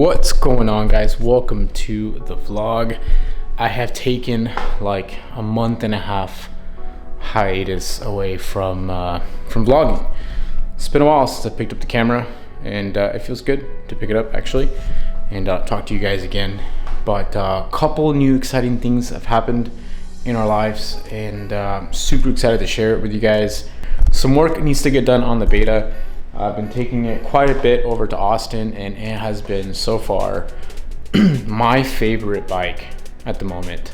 What's going on, guys? Welcome to the vlog. I have taken like a month and a half hiatus away from vlogging. It's been a while since I picked up the camera, and it feels good to pick it up actually and talk to you guys again. But a couple new exciting things have happened in our lives, and super excited to share it with you guys. Some work needs to get done on the beta. I've been taking it quite a bit over to Austin, and it has been so far my favorite bike at the moment.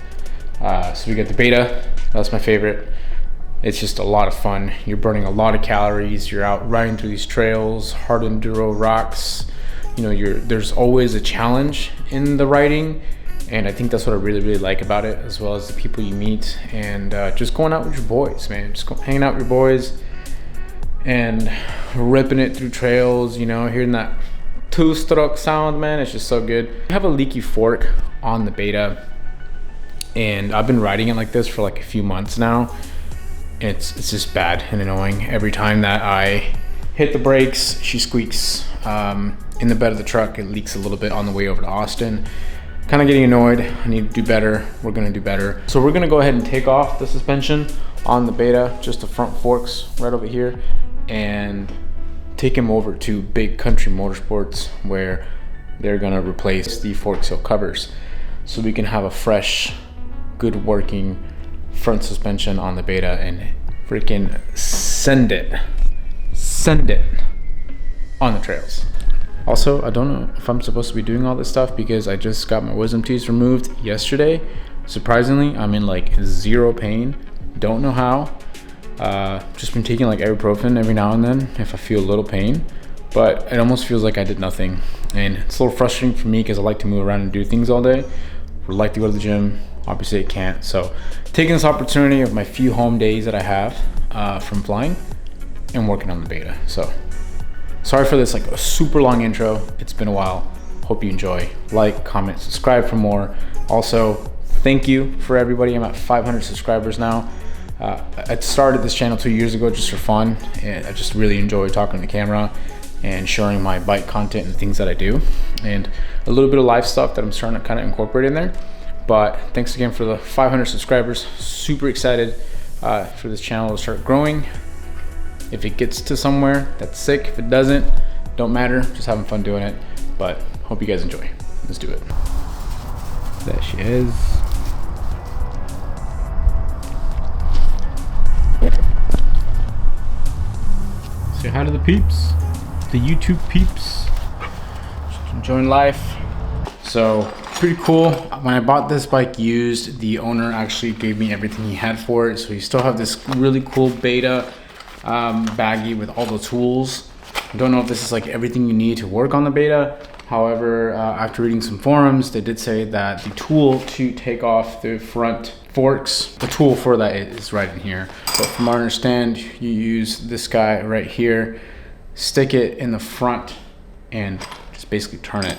So we got the beta, that's my favorite. It's just a lot of fun. You're burning a lot of calories. You're out riding through these trails, hard enduro rocks. You know, there's always a challenge in the riding, and I think that's what I really like about it, as well as the people you meet, and just going out with your boys, man. Just hanging out with your boys and ripping it through trails, you know, hearing that two-stroke sound, man. It's just so good. I have a leaky fork on the beta, and I've been riding it like this for like a few months now. It's just bad and annoying. Every time that I hit the brakes, she squeaks. In the bed of the truck, it leaks a little bit on the way over to Austin. Kind of getting annoyed. I need to do better. We're gonna do better. So we're gonna go ahead and take off the suspension on the beta, just the front forks right over here, and take him over to Big Country Motorsports, where they're gonna replace the fork seal covers, so we can have a fresh, good working front suspension on the beta and freaking send it on the trails. Also, I don't know if I'm supposed to be doing all this stuff because I just got my wisdom teeth removed yesterday. Surprisingly, I'm in like zero pain. Don't know how. Just been taking like ibuprofen every now and then if I feel a little pain, but it almost feels like I did nothing. And it's a little frustrating for me because I like to move around and do things all day. Would like to go to the gym. Obviously I can't. So taking this opportunity of my few home days that I have from flying and working on the beta. So sorry for this like a super long intro. It's been a while. Hope you enjoy. Like, comment, subscribe for more. Also, thank you for everybody. I'm at 500 subscribers now. I started this channel 2 years ago just for fun, and I just really enjoy talking to the camera and sharing my bike content and things that I do, and a little bit of live stuff that I'm starting to kind of incorporate in there. But thanks again for the 500 subscribers. Super excited for this channel to start growing. If it gets to somewhere, that's sick. If it doesn't, don't matter. Just having fun doing it. But hope you guys enjoy. Let's do it. There she is. Say hi to the peeps, the YouTube peeps. Just enjoying life. So pretty cool. When I bought this bike used, the owner actually gave me everything he had for it. So you still have this really cool beta baggie with all the tools. I don't know if this is like everything you need to work on the beta. However, after reading some forums, they did say that the tool to take off the front forks, the tool for that is right in here. But from what I understand, you use this guy right here, stick it in the front, and just basically turn it.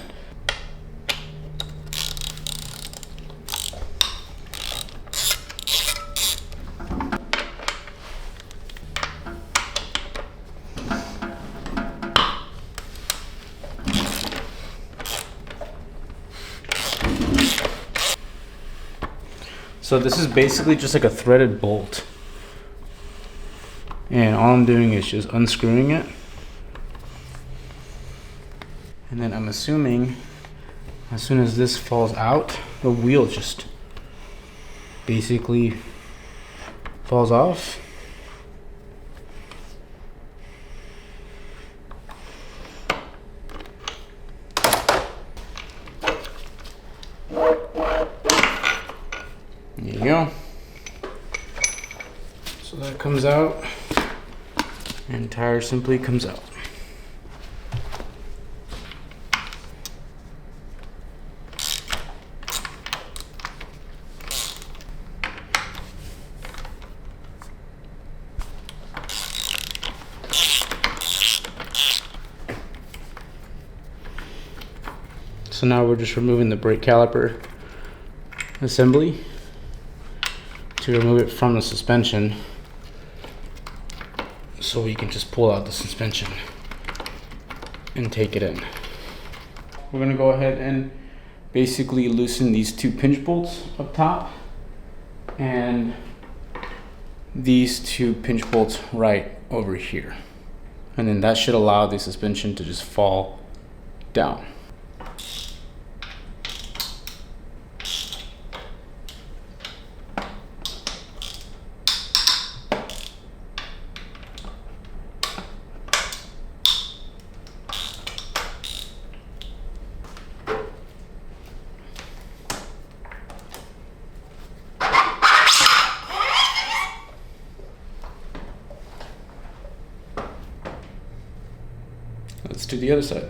So this is basically just like a threaded bolt, and all I'm doing is just unscrewing it, and then I'm assuming as soon as this falls out, the wheel just basically falls off. There you go. So that comes out, and tire simply comes out. So now we're just removing the brake caliper assembly to remove it from the suspension, so we can just pull out the suspension and take it in. we're gonna go ahead and basically loosen these two pinch bolts up top and these two pinch bolts right over here. And then that should allow the suspension to just fall down. Let's do the other side.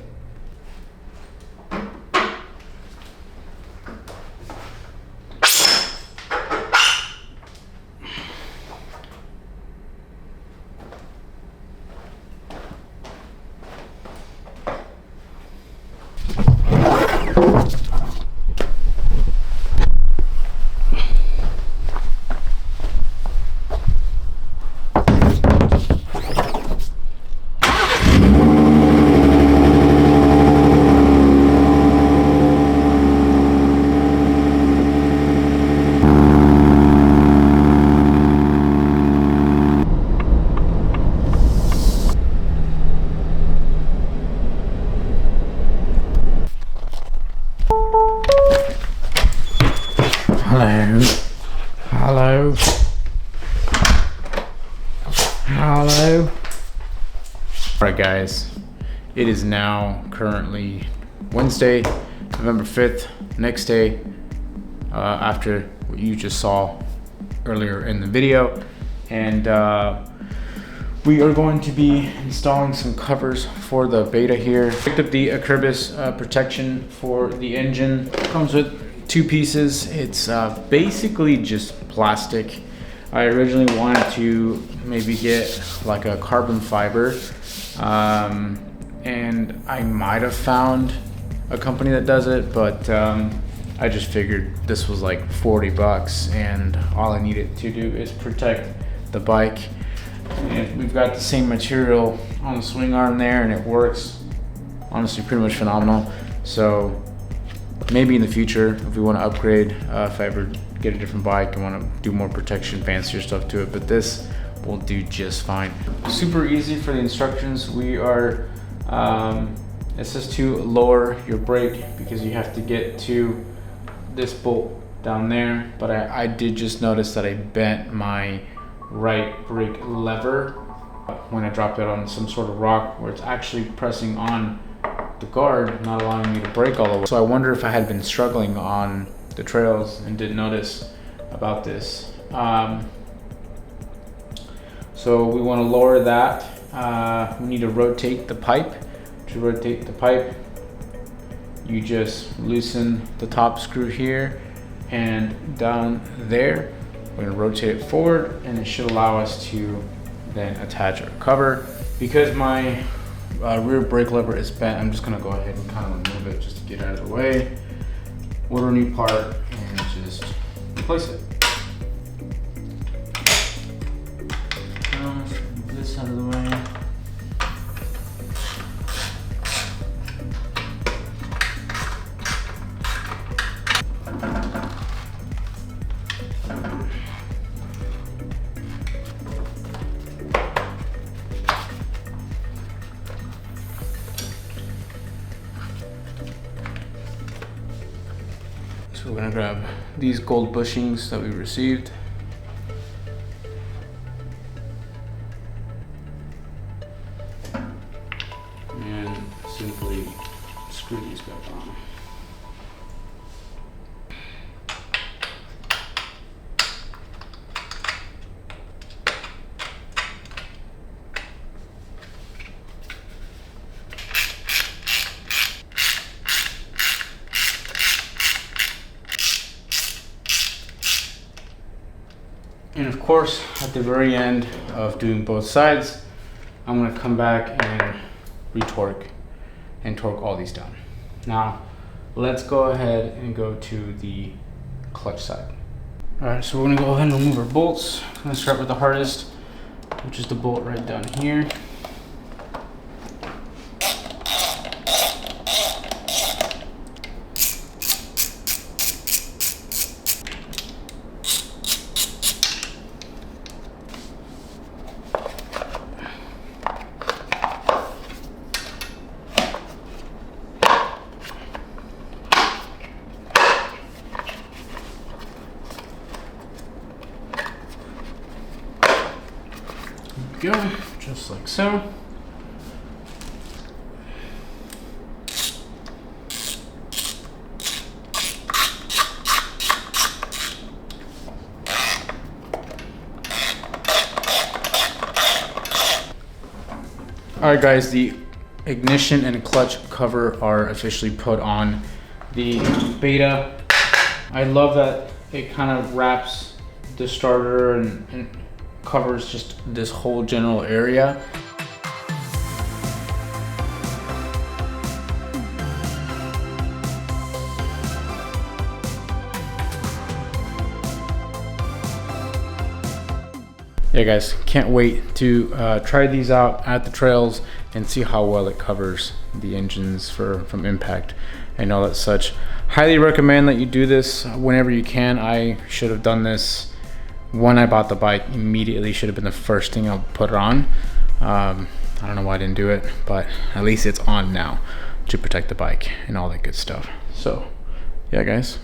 Hello. Hello. Alright guys, it is now currently Wednesday, November 5th, next day after what you just saw earlier in the video. And we are going to be installing some covers for the Beta here. Picked up the Acrylic protection for the engine. Comes with two pieces. It's basically just plastic. I originally wanted to maybe get like a carbon fiber, and I might have found a company that does it, but I just figured this was like 40 bucks and all I needed to do is protect the bike. And we've got the same material on the swing arm there, and it works honestly pretty much phenomenal. So maybe in the future, if we want to upgrade, if I ever get a different bike and want to do more protection, fancier stuff to it, but this will do just fine. Super easy for the instructions. We are, it says to lower your brake because you have to get to this bolt down there, but I did just notice that I bent my right brake lever when I dropped it on some sort of rock where it's actually pressing on the guard, not allowing me to brake all the way. So I wonder if I had been struggling on the trails and didn't notice about this. So we want to lower that. We need to rotate the pipe. To rotate the pipe, you just loosen the top screw here and down there. We're going to rotate it forward, and it should allow us to then attach our cover. Because my rear brake lever is bent, I'm just going to go ahead and kind of remove it just to get out of the way. Order a new part and just replace it. Move this out of the way. So we're gonna grab these gold bushings that we received. And simply screw these back on. And of course, at the very end of doing both sides, I'm gonna come back and re-torque and torque all these down. Now, let's go ahead and go to the clutch side. All right, so we're gonna go ahead and remove our bolts. I'm gonna start with the hardest, which is the bolt right down here. we go, just like so. All right, guys, the ignition and clutch cover are officially put on the Beta. I love that it kind of wraps the starter and covers just this whole general area. Yeah, guys, can't wait to try these out at the trails and see how well it covers the engines from impact and all that such. Highly recommend that you do this whenever you can. I should have done this when I bought the bike. Immediately should have been the first thing I'll put it on. I don't know why I didn't do it, but at least it's on now to protect the bike and all that good stuff. So yeah, guys,